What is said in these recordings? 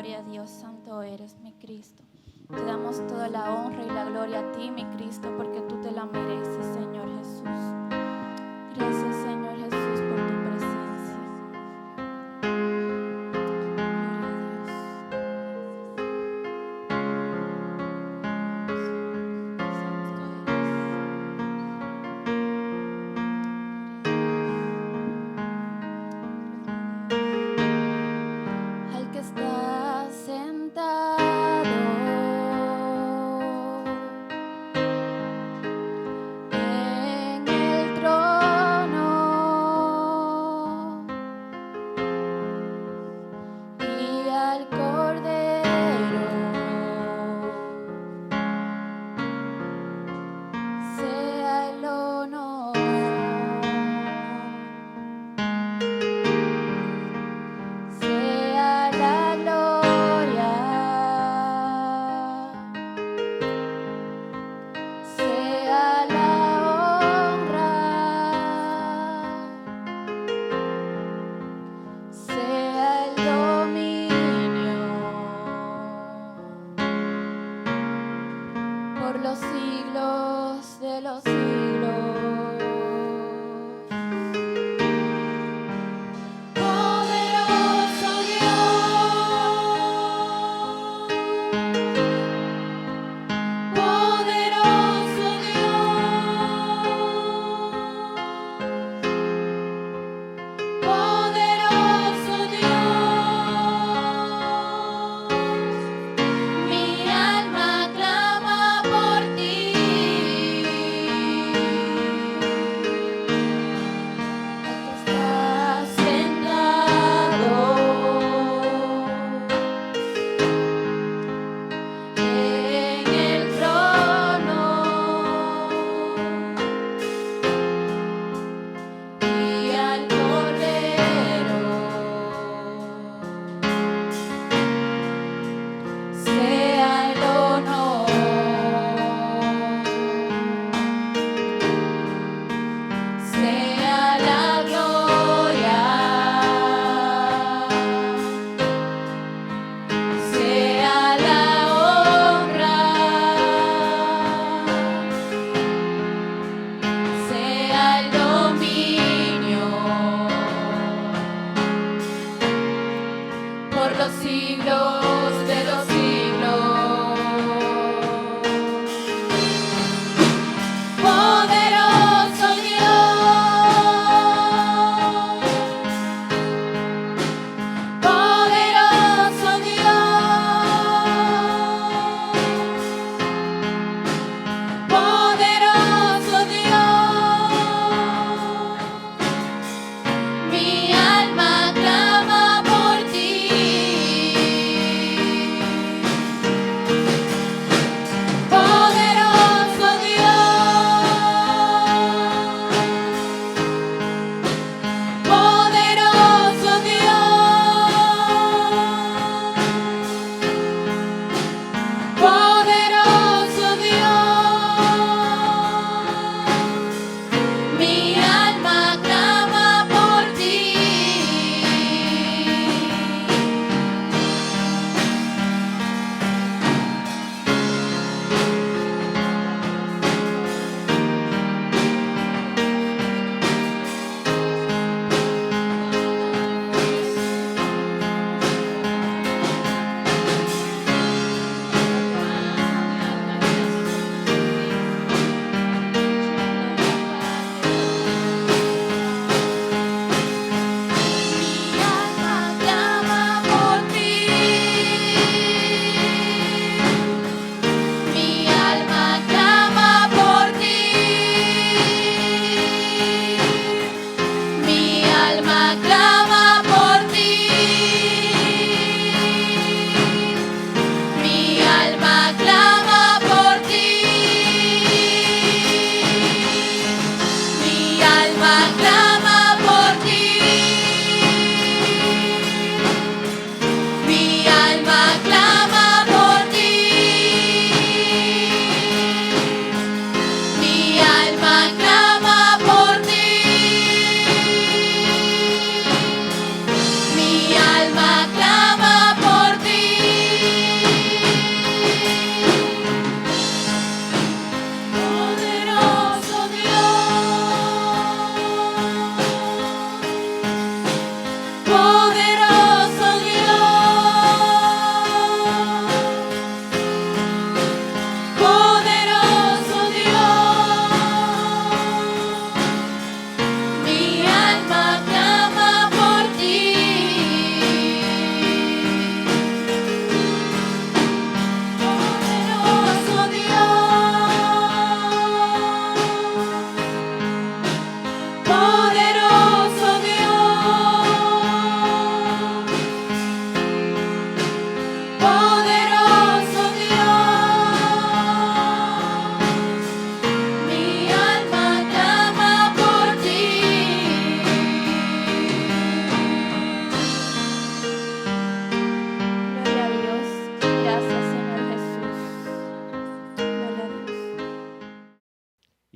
Gloria a Dios, santo eres, mi Cristo. Te damos toda la honra y la gloria a ti, mi Cristo, porque tú te la mereces, Señor Jesús. Gracias, Señor Jesús, por tu presencia. Al que está sentado en el trono y al Cordero sea el honor, sea la gloria, sea la honra, sea el dominio por los siglos de los siglos. Poderoso Dios, poderoso Dios, poderoso Dios, mi alma clama por ti. Estás sentado en el trono y al Cordero sea el honor, sea la gloria, sea la honra, sea el dominio por los siglos de los siglos. Poderoso Dios, poderoso Dios, poderoso Dios, mi alma clama por ti.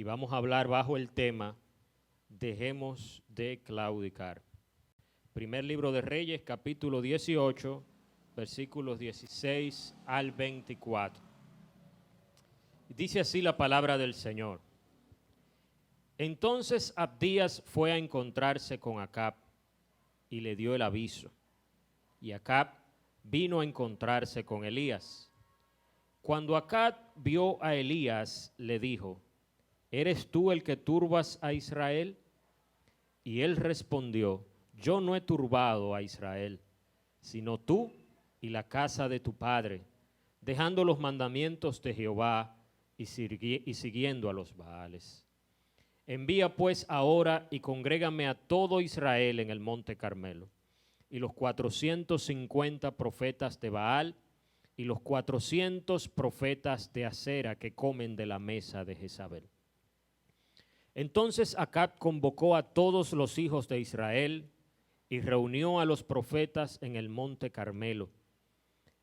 vamos a hablar bajo el tema Dejemos de claudicar. Primer libro de Reyes, capítulo 18, versículos 16 al 24. Dice así la palabra del Señor. Entonces Abdías fue a encontrarse con Acab y le dio el aviso. Y Acab vino a encontrarse con Elías. Cuando Acab vio a Elías, le dijo: ¿Eres tú el que turbas a Israel? Y él respondió: Yo no he turbado a Israel, sino tú y la casa de tu padre, dejando los mandamientos de Jehová y siguiendo a los Baales. Envía pues ahora y congrégame a todo Israel en el monte Carmelo, y los 450 profetas de Baal y los 400 profetas de Acera que comen de la mesa de Jezabel. Entonces Acab convocó a todos los hijos de Israel y reunió a los profetas en el monte Carmelo.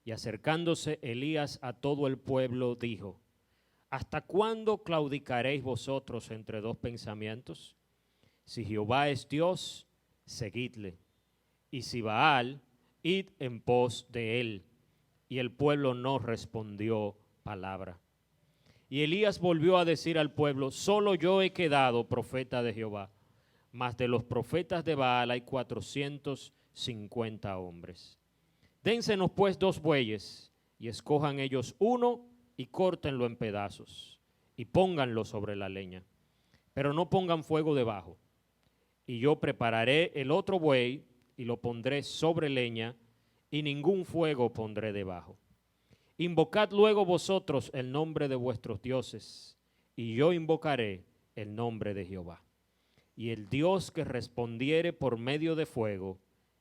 Y acercándose Elías a todo el pueblo, dijo: ¿Hasta cuándo claudicaréis vosotros entre dos pensamientos? Si Jehová es Dios, seguidle, y si Baal, id en pos de él. Y el pueblo no respondió palabra. Y Elías volvió a decir al pueblo: solo yo he quedado profeta de Jehová, mas de los profetas de Baal hay 450 hombres. Dénsenos pues 2 bueyes, y escojan ellos uno, y córtenlo en pedazos, y pónganlo sobre la leña, pero no pongan fuego debajo. Y yo prepararé el otro buey, y lo pondré sobre leña, y ningún fuego pondré debajo. Invocad luego vosotros el nombre de vuestros dioses, y yo invocaré el nombre de Jehová. Y el Dios que respondiere por medio de fuego,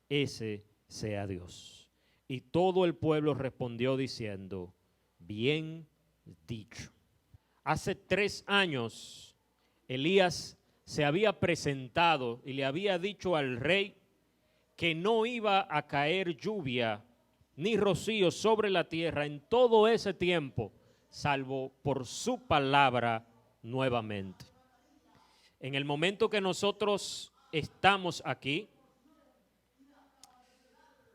ese sea Dios. Y todo el pueblo respondió diciendo: bien dicho. Hace 3 años Elías se había presentado y le había dicho al rey que no iba a caer lluvia ni rocío sobre la tierra en todo ese tiempo, salvo por su palabra nuevamente. En el momento que nosotros estamos aquí,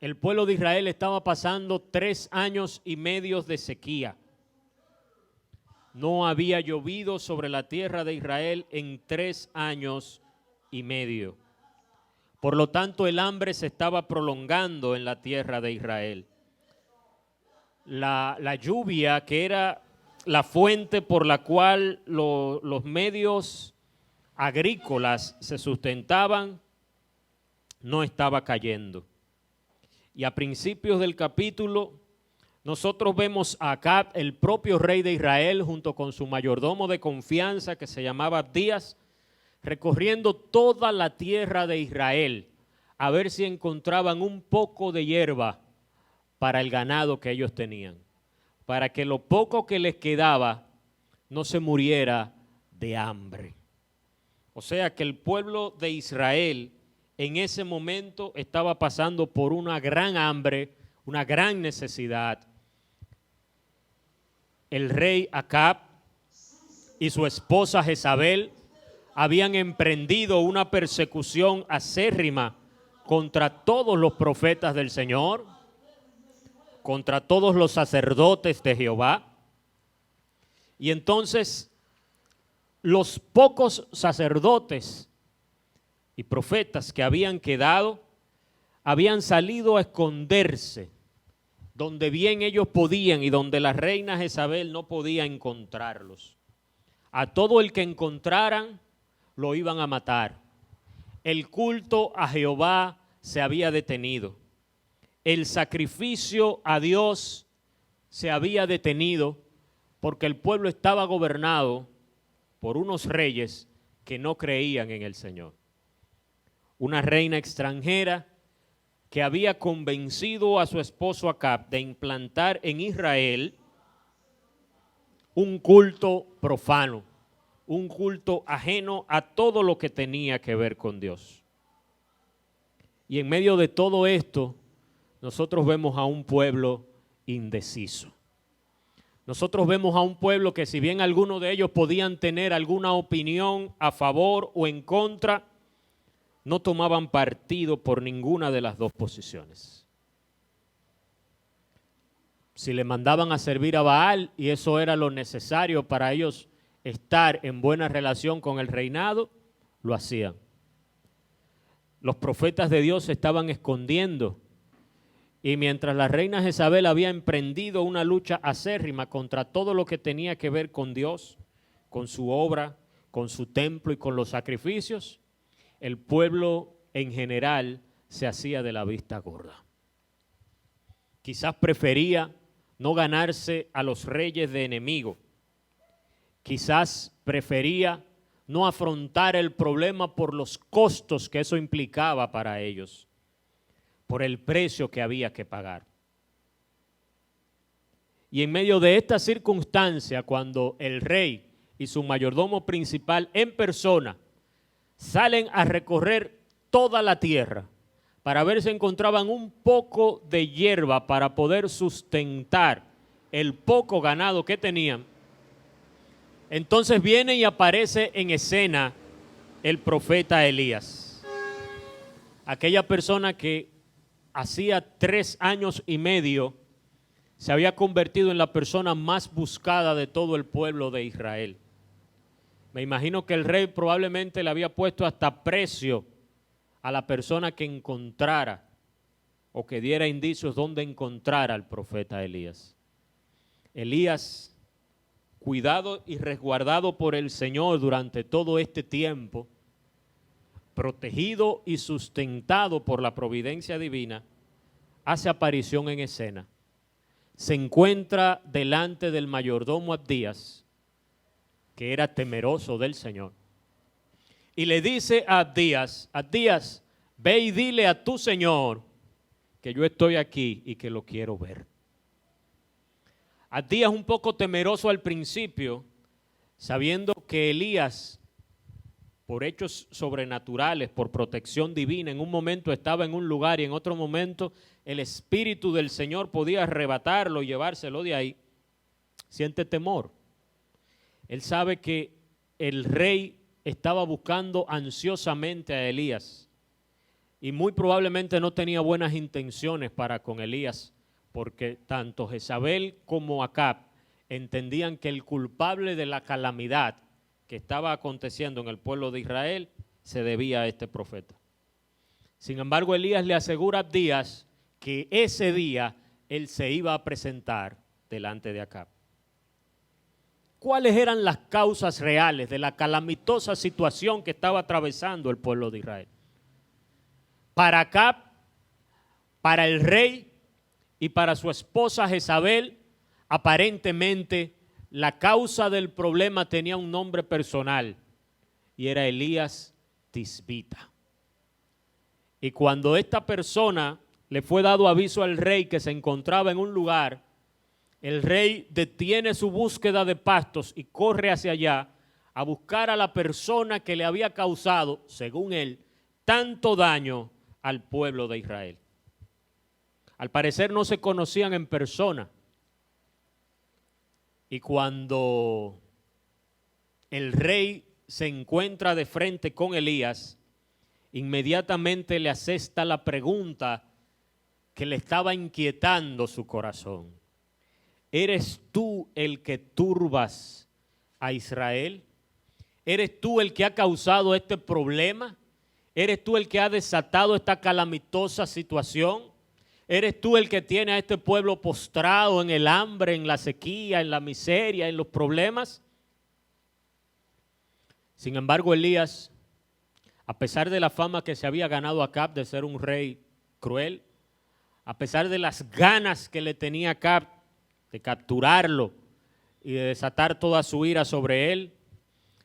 el pueblo de Israel estaba pasando 3 años y medio de sequía. No había llovido sobre la tierra de Israel en 3 años y medio. Por lo tanto, el hambre se estaba prolongando en la tierra de Israel. La lluvia, que era la fuente por la cual los medios agrícolas se sustentaban, no estaba cayendo. Y a principios del capítulo, nosotros vemos a Acab, el propio rey de Israel, junto con su mayordomo de confianza que se llamaba Abdías, recorriendo toda la tierra de Israel a ver si encontraban un poco de hierba para el ganado que ellos tenían, para que lo poco que les quedaba no se muriera de hambre. O sea que el pueblo de Israel en ese momento estaba pasando por una gran hambre, una gran necesidad. El rey Acab y su esposa Jezabel habían emprendido una persecución acérrima contra todos los profetas del Señor, contra todos los sacerdotes de Jehová. Y entonces los pocos sacerdotes y profetas que habían quedado habían salido a esconderse donde bien ellos podían y donde la reina Jezabel no podía encontrarlos. A todo el que encontraran lo iban a matar. El culto a Jehová se había detenido. El sacrificio a Dios se había detenido porque el pueblo estaba gobernado por unos reyes que no creían en el Señor. Una reina extranjera que había convencido a su esposo Acab de implantar en Israel un culto profano, un culto ajeno a todo lo que tenía que ver con Dios. Y en medio de todo esto, nosotros vemos a un pueblo indeciso. nosotros vemos a un pueblo que, si bien algunos de ellos podían tener alguna opinión a favor o en contra, no tomaban partido por ninguna de las dos posiciones. Si le mandaban a servir a Baal y eso era lo necesario para ellos estar en buena relación con el reinado, lo hacían. Los profetas de Dios se estaban escondiendo, y mientras la reina Jezabel había emprendido una lucha acérrima contra todo lo que tenía que ver con Dios, con su obra, con su templo y con los sacrificios, el pueblo en general se hacía de la vista gorda. Quizás prefería no ganarse a los reyes de enemigo. Quizás prefería no afrontar el problema por los costos que eso implicaba para ellos, por el precio que había que pagar. Y en medio de esta circunstancia, cuando el rey y su mayordomo principal en persona salen a recorrer toda la tierra para ver si encontraban un poco de hierba para poder sustentar el poco ganado que tenían, entonces viene y aparece en escena el profeta Elías, aquella persona que hacía 3 años y medio se había convertido en la persona más buscada de todo el pueblo de Israel. Me imagino que el rey probablemente le había puesto hasta precio a la persona que encontrara o que diera indicios donde encontrar al profeta Elías. Elías, cuidado y resguardado por el Señor durante todo este tiempo, protegido y sustentado por la providencia divina, hace aparición en escena. Se encuentra delante del mayordomo Abdías, que era temeroso del Señor, y le dice a Abdías: Abdías, ve y dile a tu Señor que yo estoy aquí y que lo quiero ver. Abdías, un poco temeroso al principio, sabiendo que Elías, por hechos sobrenaturales, por protección divina, en un momento estaba en un lugar y en otro momento el Espíritu del Señor podía arrebatarlo y llevárselo de ahí, siente temor. Él sabe que el rey estaba buscando ansiosamente a Elías y muy probablemente no tenía buenas intenciones para con Elías, porque tanto Jezabel como Acab entendían que el culpable de la calamidad que estaba aconteciendo en el pueblo de Israel se debía a este profeta. Sin embargo, Elías le asegura a Abdías que ese día él se iba a presentar delante de Acab. ¿Cuáles eran las causas reales de la calamitosa situación que estaba atravesando el pueblo de Israel? Para Acab, para el rey y para su esposa Jezabel, aparentemente la causa del problema tenía un nombre personal y era Elías Tisbita. Y cuando esta persona le fue dado aviso al rey que se encontraba en un lugar, el rey detiene su búsqueda de pastos y corre hacia allá a buscar a la persona que le había causado, según él, tanto daño al pueblo de Israel. Al parecer no se conocían en persona. Y cuando el rey se encuentra de frente con Elías, inmediatamente le asesta la pregunta que le estaba inquietando su corazón. ¿Eres tú el que turbas a Israel? ¿Eres tú el que ha causado este problema? ¿Eres tú el que ha desatado esta calamitosa situación? ¿Eres tú el que tiene a este pueblo postrado en el hambre, en la sequía, en la miseria, en los problemas? Sin embargo, Elías, a pesar de la fama que se había ganado Acab de ser un rey cruel, a pesar de las ganas que le tenía Acab de capturarlo y de desatar toda su ira sobre él,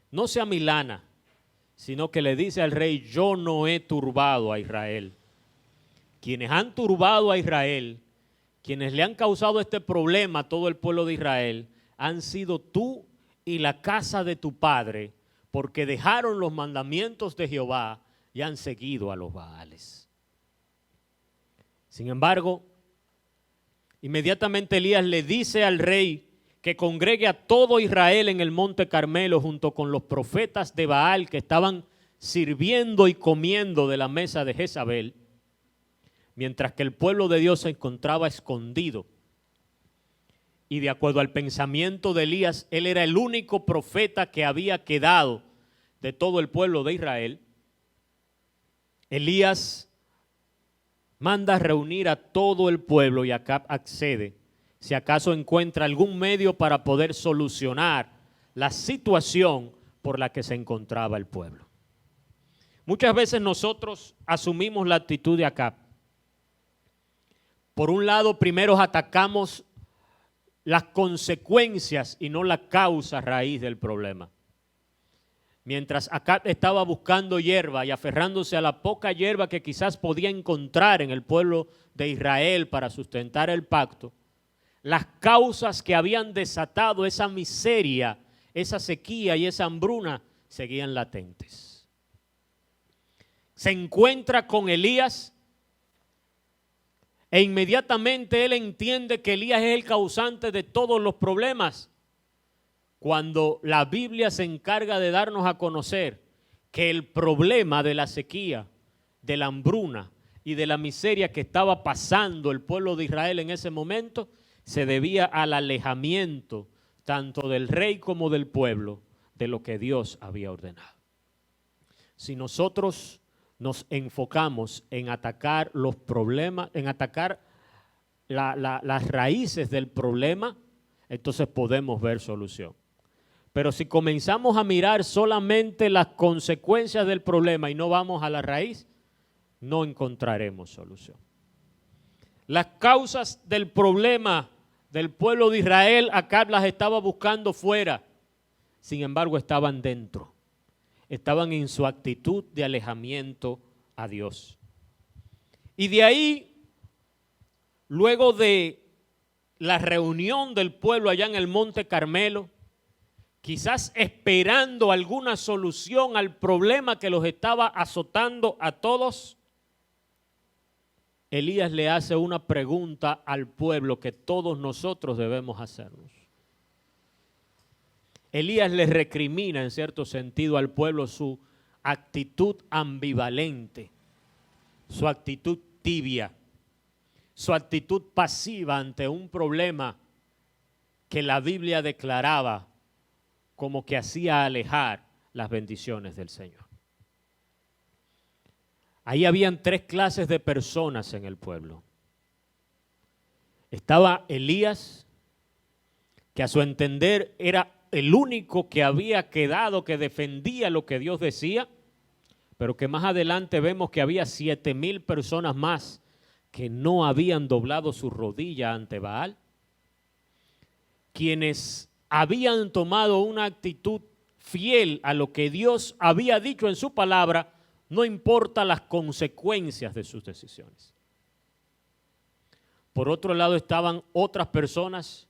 no se amilana, sino que le dice al rey: yo no he turbado a Israel. Quienes han turbado a Israel, quienes le han causado este problema a todo el pueblo de Israel, han sido tú y la casa de tu padre, porque dejaron los mandamientos de Jehová y han seguido a los Baales. Sin embargo, inmediatamente Elías le dice al rey que congregue a todo Israel en el monte Carmelo junto con los profetas de Baal que estaban sirviendo y comiendo de la mesa de Jezabel, mientras que el pueblo de Dios se encontraba escondido. Y de acuerdo al pensamiento de Elías, él era el único profeta que había quedado de todo el pueblo de Israel. Elías manda reunir a todo el pueblo y Acab accede, si acaso encuentra algún medio para poder solucionar la situación por la que se encontraba el pueblo. Muchas veces nosotros asumimos la actitud de Acab. Por un lado, primero atacamos las consecuencias y no la causa raíz del problema. Mientras Acab estaba buscando hierba y aferrándose a la poca hierba que quizás podía encontrar en el pueblo de Israel para sustentar el pacto, las causas que habían desatado esa miseria, esa sequía y esa hambruna seguían latentes. Se encuentra con Elías e inmediatamente él entiende que Elías es el causante de todos los problemas. Cuando la Biblia se encarga de darnos a conocer que el problema de la sequía, de la hambruna y de la miseria que estaba pasando el pueblo de Israel en ese momento, se debía al alejamiento tanto del rey como del pueblo de lo que Dios había ordenado. Si nosotros nos enfocamos en atacar los problemas, en atacar las raíces del problema, entonces podemos ver solución. Pero si comenzamos a mirar solamente las consecuencias del problema y no vamos a la raíz, no encontraremos solución. Las causas del problema del pueblo de Israel, Acab las estaba buscando fuera, sin embargo estaban dentro. Estaban en su actitud de alejamiento a Dios. Y de ahí, luego de la reunión del pueblo allá en el monte Carmelo, quizás esperando alguna solución al problema que los estaba azotando a todos, Elías le hace una pregunta al pueblo que todos nosotros debemos hacernos. Elías le recrimina en cierto sentido al pueblo su actitud ambivalente, su actitud tibia, su actitud pasiva ante un problema que la Biblia declaraba como que hacía alejar las bendiciones del Señor. Ahí habían tres clases de personas en el pueblo. Estaba Elías, que a su entender era el único que había quedado, que defendía lo que Dios decía, pero que más adelante vemos que había 7,000 personas más que no habían doblado su rodilla ante Baal, quienes habían tomado una actitud fiel a lo que Dios había dicho en su palabra, no importa las consecuencias de sus decisiones. Por otro lado estaban otras personas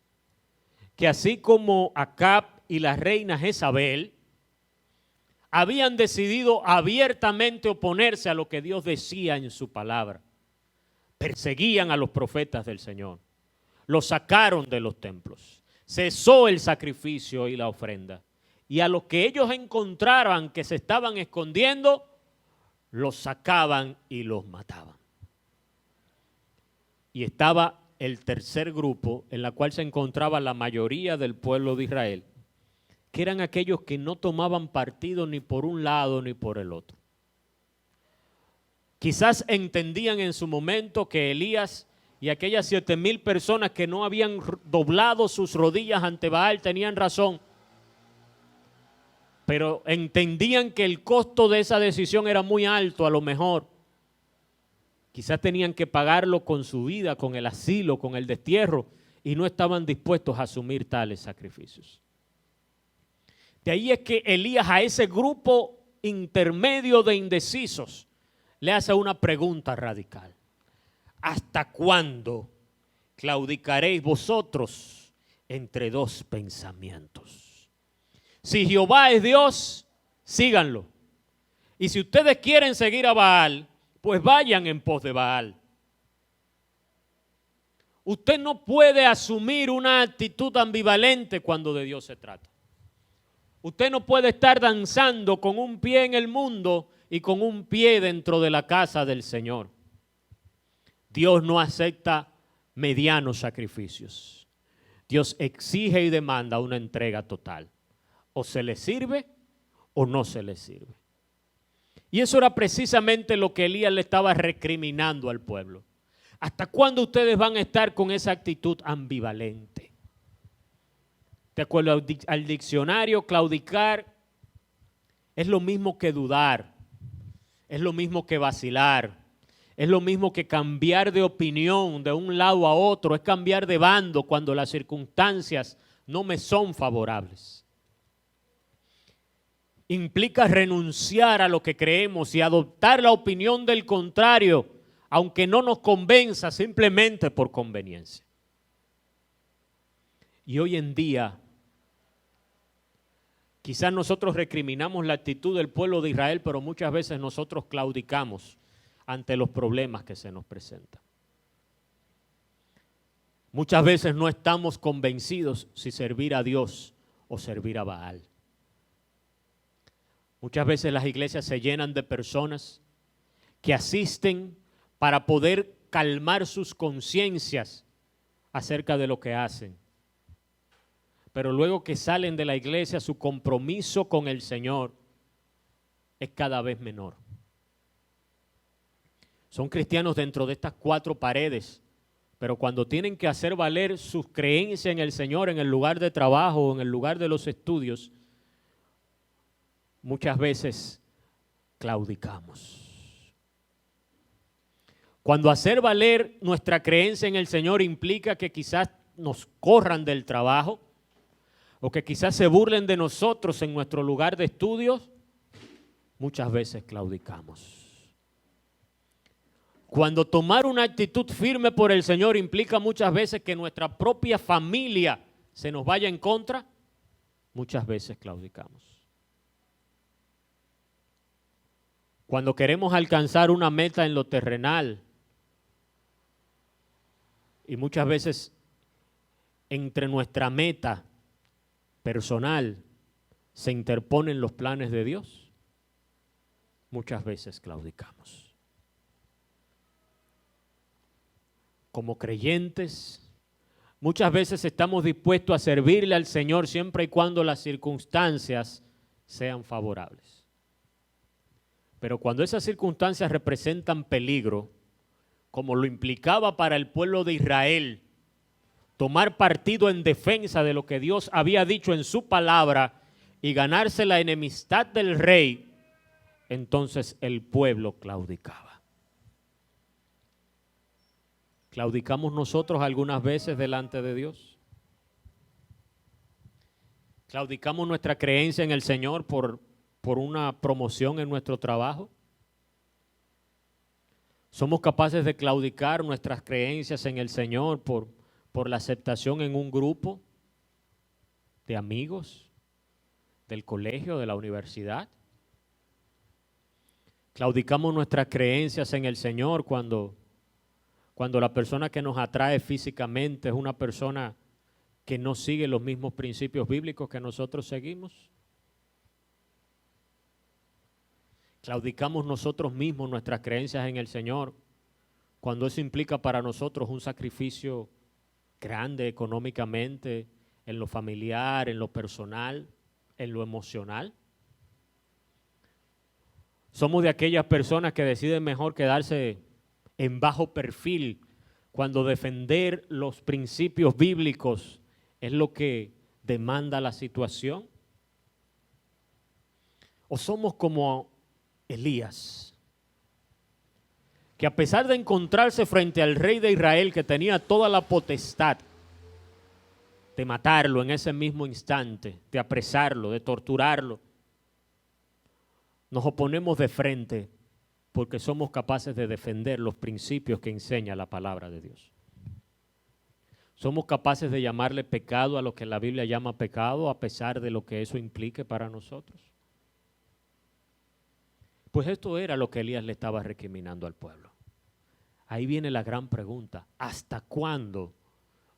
que así como Acab y la reina Jezabel, habían decidido abiertamente oponerse a lo que Dios decía en su palabra. Perseguían a los profetas del Señor, los sacaron de los templos, cesó el sacrificio y la ofrenda, y a los que ellos encontraban que se estaban escondiendo, los sacaban y los mataban. Y estaba el tercer grupo, en la cual se encontraba la mayoría del pueblo de Israel, que eran aquellos que no tomaban partido ni por un lado ni por el otro. Quizás entendían en su momento que Elías y aquellas 7,000 personas que no habían doblado sus rodillas ante Baal tenían razón, pero entendían que el costo de esa decisión era muy alto a lo mejor. Quizás tenían que pagarlo con su vida, con el asilo, con el destierro, y no estaban dispuestos a asumir tales sacrificios. De ahí es que Elías a ese grupo intermedio de indecisos le hace una pregunta radical. ¿Hasta cuándo claudicaréis vosotros entre dos pensamientos? Si Jehová es Dios, síganlo. Y si ustedes quieren seguir a Baal, pues vayan en pos de Baal. Usted no puede asumir una actitud ambivalente cuando de Dios se trata. Usted no puede estar danzando con un pie en el mundo y con un pie dentro de la casa del Señor. Dios no acepta medianos sacrificios. Dios exige y demanda una entrega total. O se le sirve o no se le sirve. Y eso era precisamente lo que Elías le estaba recriminando al pueblo. ¿Hasta cuándo ustedes van a estar con esa actitud ambivalente? De acuerdo al diccionario, claudicar es lo mismo que dudar, es lo mismo que vacilar, es lo mismo que cambiar de opinión de un lado a otro, es cambiar de bando cuando las circunstancias no me son favorables. Implica renunciar a lo que creemos y adoptar la opinión del contrario, aunque no nos convenza, simplemente por conveniencia. Y hoy en día, quizás nosotros recriminamos la actitud del pueblo de Israel, pero muchas veces nosotros claudicamos ante los problemas que se nos presentan. Muchas veces no estamos convencidos si servir a Dios o servir a Baal. Muchas veces las iglesias se llenan de personas que asisten para poder calmar sus conciencias acerca de lo que hacen. Pero luego que salen de la iglesia, su compromiso con el Señor es cada vez menor. Son cristianos dentro de estas cuatro paredes, pero cuando tienen que hacer valer sus creencias en el Señor en el lugar de trabajo o en el lugar de los estudios, muchas veces claudicamos. Cuando hacer valer nuestra creencia en el Señor implica que quizás nos corran del trabajo o que quizás se burlen de nosotros en nuestro lugar de estudios, muchas veces claudicamos. Cuando tomar una actitud firme por el Señor implica muchas veces que nuestra propia familia se nos vaya en contra, muchas veces claudicamos. Cuando queremos alcanzar una meta en lo terrenal, y muchas veces entre nuestra meta personal se interponen los planes de Dios, muchas veces claudicamos. Como creyentes, muchas veces estamos dispuestos a servirle al Señor siempre y cuando las circunstancias sean favorables. Pero cuando esas circunstancias representan peligro, como lo implicaba para el pueblo de Israel, tomar partido en defensa de lo que Dios había dicho en su palabra y ganarse la enemistad del rey, entonces el pueblo claudicaba. ¿Claudicamos nosotros algunas veces delante de Dios? ¿Claudicamos nuestra creencia en el Señor por una promoción en nuestro trabajo? ¿Somos capaces de claudicar nuestras creencias en el Señor por la aceptación en un grupo de amigos, del colegio, de la universidad? ¿Claudicamos nuestras creencias en el Señor cuando la persona que nos atrae físicamente es una persona que no sigue los mismos principios bíblicos que nosotros seguimos? ¿Claudicamos nosotros mismos nuestras creencias en el Señor cuando eso implica para nosotros un sacrificio grande económicamente, en lo familiar, en lo personal, en lo emocional? Somos de aquellas personas que deciden mejor quedarse en bajo perfil cuando defender los principios bíblicos es lo que demanda la situación. ¿O somos como Elías, que a pesar de encontrarse frente al rey de Israel que tenía toda la potestad de matarlo en ese mismo instante, de apresarlo, de torturarlo, nos oponemos de frente porque somos capaces de defender los principios que enseña la palabra de Dios? ¿Somos capaces de llamarle pecado a lo que la Biblia llama pecado a pesar de lo que eso implique para nosotros? Pues esto era lo que Elías le estaba recriminando al pueblo. Ahí viene la gran pregunta. ¿Hasta cuándo,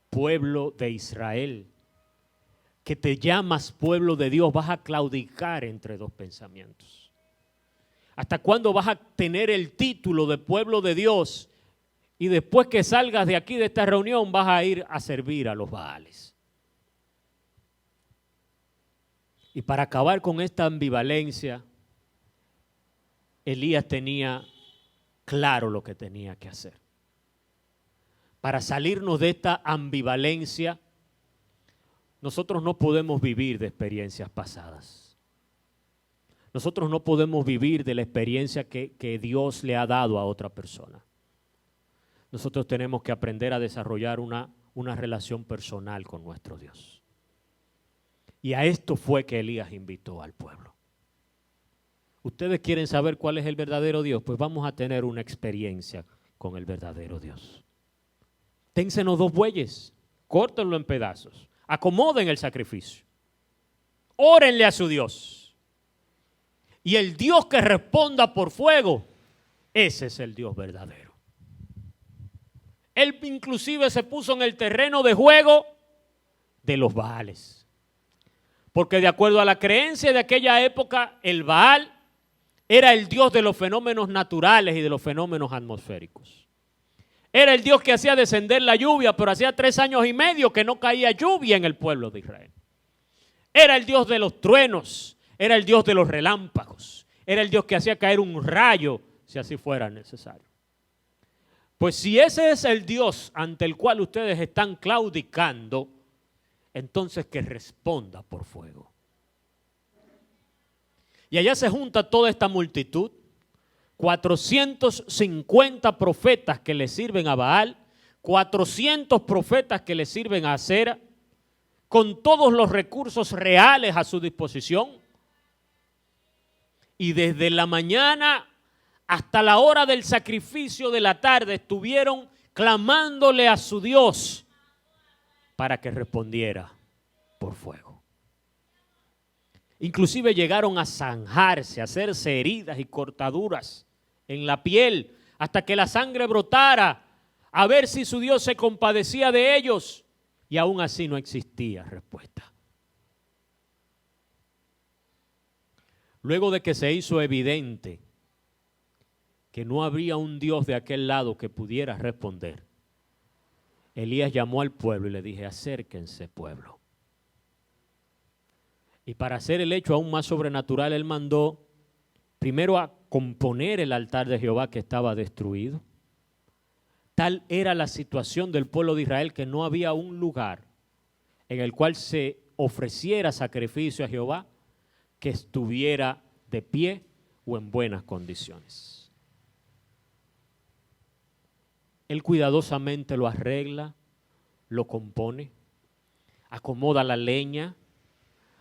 pueblo de Israel, que te llamas pueblo de Dios, vas a claudicar entre dos pensamientos? ¿Hasta cuándo vas a tener el título de pueblo de Dios y después que salgas de aquí, de esta reunión, vas a ir a servir a los Baales? Y para acabar con esta ambivalencia, Elías tenía claro lo que tenía que hacer. Para salirnos de esta ambivalencia, nosotros no podemos vivir de experiencias pasadas. Nosotros no podemos vivir de la experiencia que Dios le ha dado a otra persona. Nosotros tenemos que aprender a desarrollar una relación personal con nuestro Dios. Y a esto fue que Elías invitó al pueblo. ¿Ustedes quieren saber cuál es el verdadero Dios? Pues vamos a tener una experiencia con el verdadero Dios. Ténsenos 2 bueyes, córtenlo en pedazos, acomoden el sacrificio, órenle a su Dios. Y el Dios que responda por fuego, ese es el Dios verdadero. Él inclusive se puso en el terreno de juego de los Baales. Porque de acuerdo a la creencia de aquella época, el Baal era el Dios de los fenómenos naturales y de los fenómenos atmosféricos. Era el Dios que hacía descender la lluvia, pero hacía 3 años y medio que no caía lluvia en el pueblo de Israel. Era el Dios de los truenos, era el Dios de los relámpagos, era el Dios que hacía caer un rayo si así fuera necesario. Pues si ese es el Dios ante el cual ustedes están claudicando, entonces que responda por fuego. Y allá se junta toda esta multitud, 450 profetas que le sirven a Baal, 400 profetas que le sirven a Acera, con todos los recursos reales a su disposición. Y desde la mañana hasta la hora del sacrificio de la tarde estuvieron clamándole a su Dios para que respondiera por fuego. Inclusive llegaron a zanjarse, a hacerse heridas y cortaduras en la piel hasta que la sangre brotara, a ver si su Dios se compadecía de ellos. Y aún así no existía respuesta. Luego de que se hizo evidente que no había un Dios de aquel lado que pudiera responder, Elías llamó al pueblo y le dije: acérquense, pueblo. Y para hacer el hecho aún más sobrenatural, él mandó primero a componer el altar de Jehová que estaba destruido. Tal era la situación del pueblo de Israel que no había un lugar en el cual se ofreciera sacrificio a Jehová que estuviera de pie o en buenas condiciones. Él cuidadosamente lo arregla, lo compone, acomoda la leña,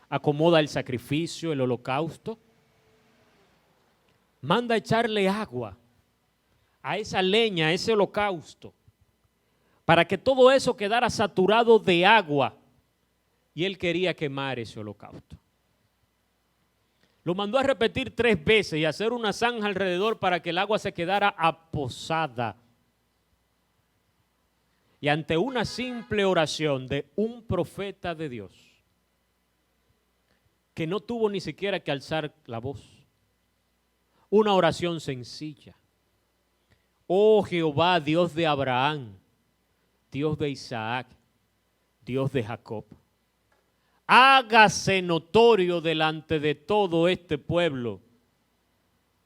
acomoda el sacrificio, el holocausto. Manda echarle agua a esa leña, a ese holocausto, para que todo eso quedara saturado de agua. Y él quería quemar ese holocausto. Lo mandó a repetir 3 veces y hacer una zanja alrededor para que el agua se quedara aposada. Y ante una simple oración de un profeta de Dios, que no tuvo ni siquiera que alzar la voz, una oración sencilla: oh Jehová, Dios de Abraham, Dios de Isaac, Dios de Jacob, hágase notorio delante de todo este pueblo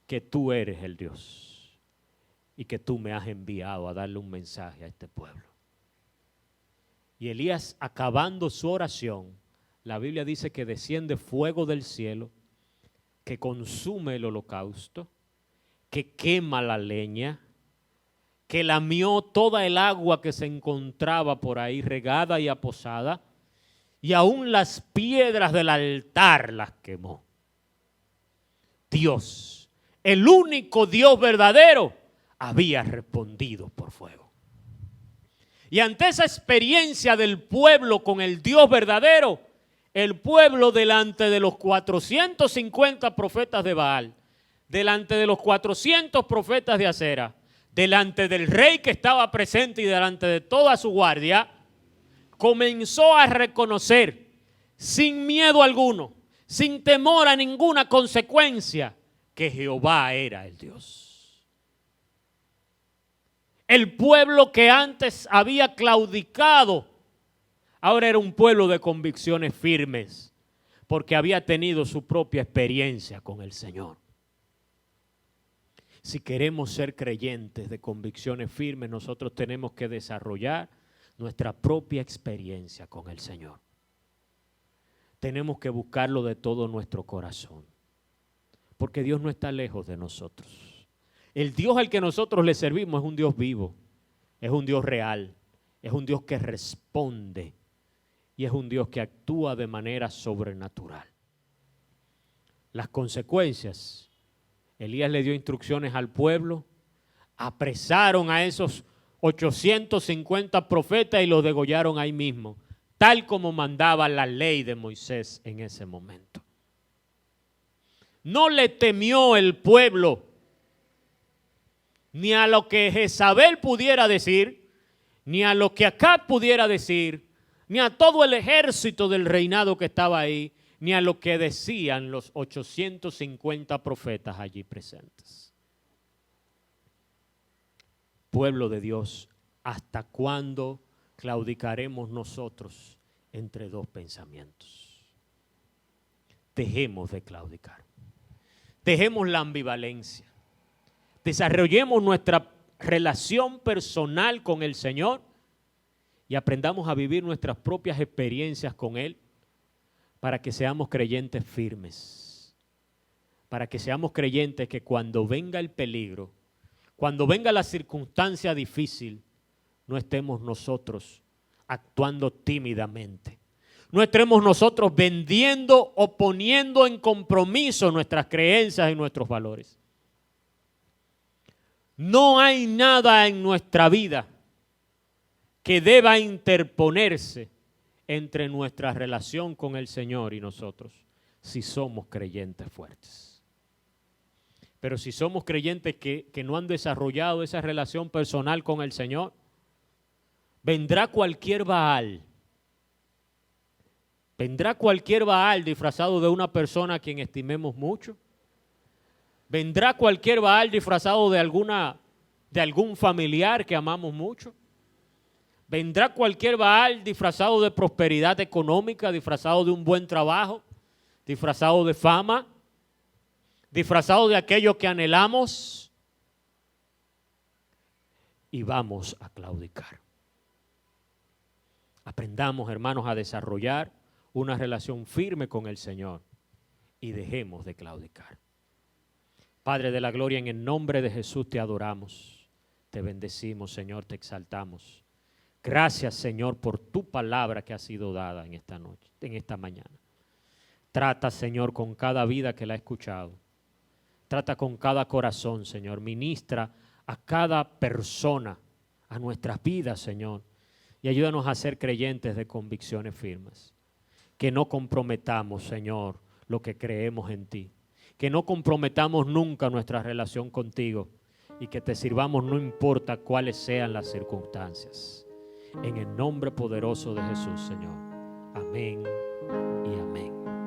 que tú eres el Dios y que tú me has enviado a darle un mensaje a este pueblo. Y Elías, acabando su oración, la Biblia dice que desciende fuego del cielo, que consume el holocausto, que quema la leña, que lamió toda el agua que se encontraba por ahí regada y aposada, y aún las piedras del altar las quemó. Dios, el único Dios verdadero, había respondido por fuego. Y ante esa experiencia del pueblo con el Dios verdadero, el pueblo delante de los 450 profetas de Baal, delante de los 400 profetas de Acera, delante del rey que estaba presente y delante de toda su guardia, comenzó a reconocer sin miedo alguno, sin temor a ninguna consecuencia, que Jehová era el Dios. El pueblo que antes había claudicado, ahora era un pueblo de convicciones firmes, porque había tenido su propia experiencia con el Señor. Si queremos ser creyentes de convicciones firmes, nosotros tenemos que desarrollar nuestra propia experiencia con el Señor. Tenemos que buscarlo de todo nuestro corazón, porque Dios no está lejos de nosotros. El Dios al que nosotros le servimos es un Dios vivo, es un Dios real, es un Dios que responde y es un Dios que actúa de manera sobrenatural. Las consecuencias, Elías le dio instrucciones al pueblo, apresaron a esos 850 profetas y los degollaron ahí mismo, tal como mandaba la ley de Moisés en ese momento. No le temió el pueblo ni a lo que Jezabel pudiera decir, ni a lo que Acab pudiera decir, ni a todo el ejército del reinado que estaba ahí, ni a lo que decían los 850 profetas allí presentes. Pueblo de Dios, ¿hasta cuándo claudicaremos nosotros entre dos pensamientos? Dejemos de claudicar. Dejemos la ambivalencia. Desarrollemos nuestra relación personal con el Señor y aprendamos a vivir nuestras propias experiencias con Él para que seamos creyentes firmes. Para que seamos creyentes que cuando venga el peligro, cuando venga la circunstancia difícil, no estemos nosotros actuando tímidamente. No estemos nosotros vendiendo o poniendo en compromiso nuestras creencias y nuestros valores. No hay nada en nuestra vida que deba interponerse entre nuestra relación con el Señor y nosotros, si somos creyentes fuertes. Pero si somos creyentes que no han desarrollado esa relación personal con el Señor, vendrá cualquier Baal. Vendrá cualquier Baal disfrazado de una persona a quien estimemos mucho. Vendrá cualquier Baal disfrazado de algún familiar que amamos mucho. Vendrá cualquier Baal disfrazado de prosperidad económica, disfrazado de un buen trabajo, disfrazado de fama, disfrazado de aquello que anhelamos, y vamos a claudicar. Aprendamos, hermanos, a desarrollar una relación firme con el Señor y dejemos de claudicar. Padre de la gloria, en el nombre de Jesús te adoramos, te bendecimos, Señor, te exaltamos. Gracias, Señor, por tu palabra que ha sido dada en esta noche, en esta mañana. Trata, Señor, con cada vida que la ha escuchado. Trata con cada corazón, Señor. Ministra a cada persona, a nuestras vidas, Señor. Y ayúdanos a ser creyentes de convicciones firmes. Que no comprometamos, Señor, lo que creemos en ti. Que no comprometamos nunca nuestra relación contigo. Y que te sirvamos no importa cuáles sean las circunstancias. En el nombre poderoso de Jesús, Señor. Amén y amén.